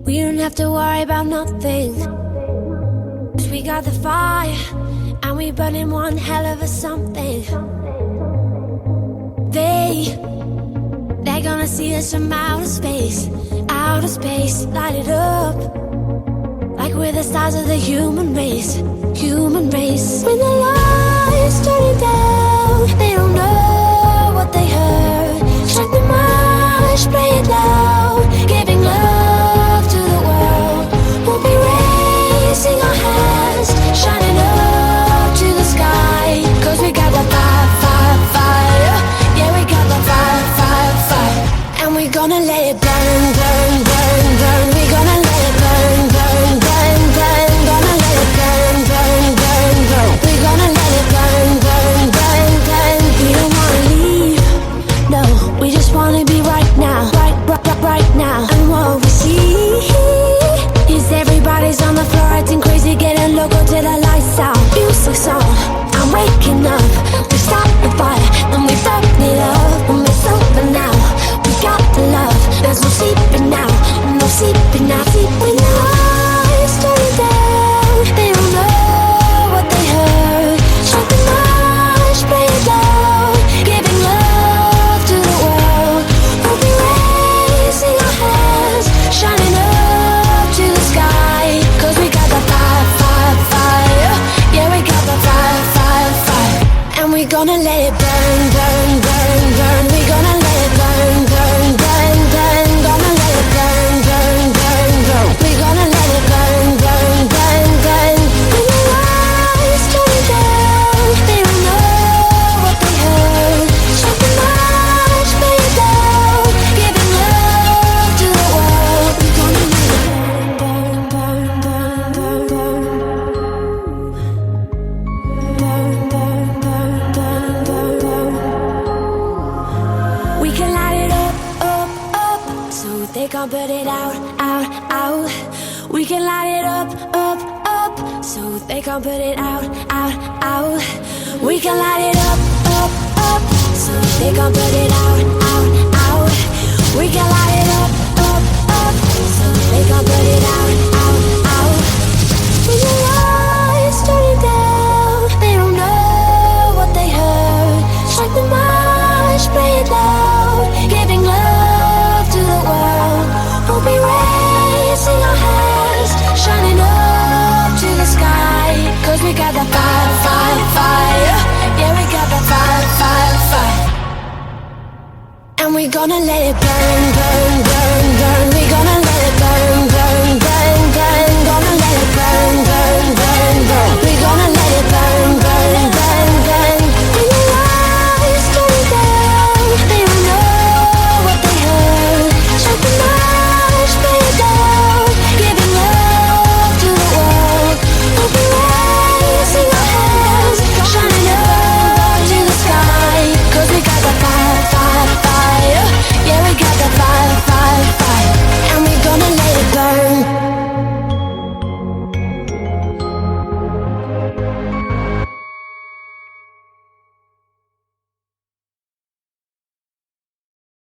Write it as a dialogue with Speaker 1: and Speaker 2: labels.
Speaker 1: We don't have to worry about nothing, 'cause we got the fire, and we burning one hell of a something. They're gonna see us from outer space, light it up, like we're the stars of the human race. When the lights turning down, they don't know what they heard. Strike the march, play it loud, giving love to the world. We'll be raising our hands, shining up to the sky, 'cause we got the fire, fire, fire. Yeah, we got the fire, fire, fire. And we're gonna let it burn, burn, burn, burn. We're gonna let it burn, burn, burn, burn. Gonna let it burn, burn, burn, burn. We're gonna let it burn, burn, burn, burn. We don't wanna leave, no, we just wanna be right now, right now. And what we see is everybody's on the floor acting crazy, getting loco till the lights out. Music's on, I'm waking up. We start the fire, and we burn it up. And it's over now, we got the love. There's no sleeping now, no sleeping now. When the lights turn down, they don't know what they heard. Strike the march, play it loud, giving love to the world. We'll be raising our hands, shining up to the sky, 'cause we got the fire, fire, fire. Yeah, we got the fire, fire, fire. And we're gonna let it burn, burn, burn, burn. We're gonna let it burn, burn, burn, burn. Gonna let it burn, burn, burn, burn. We're gonna let it burn, burn, burn, burn. When the lights turn down, they don't know what they heard. Strike the march, play it loud, giving love to the world. We're gonna let it burn, burn, burn, burn, burn, burn, burn, burn, burn, burn, burn. We can light it up, up, up, so they can't put it out, out, out. We can light it up, up, up, so they can't put it out, out, out. We can light it up, up, up, so they can't put it out, out, out. We can light it up, up, up, so they can't put it out, out, out. When the lights turning down, they don't know what they heard. Strike the march, play it loud, giving love to the world. We'll be raising our hands, shining up to the sky, 'cause we got the fire, fire, fire. Yeah, we got the fire, fire, fire. And we're gonna let it burn, burn.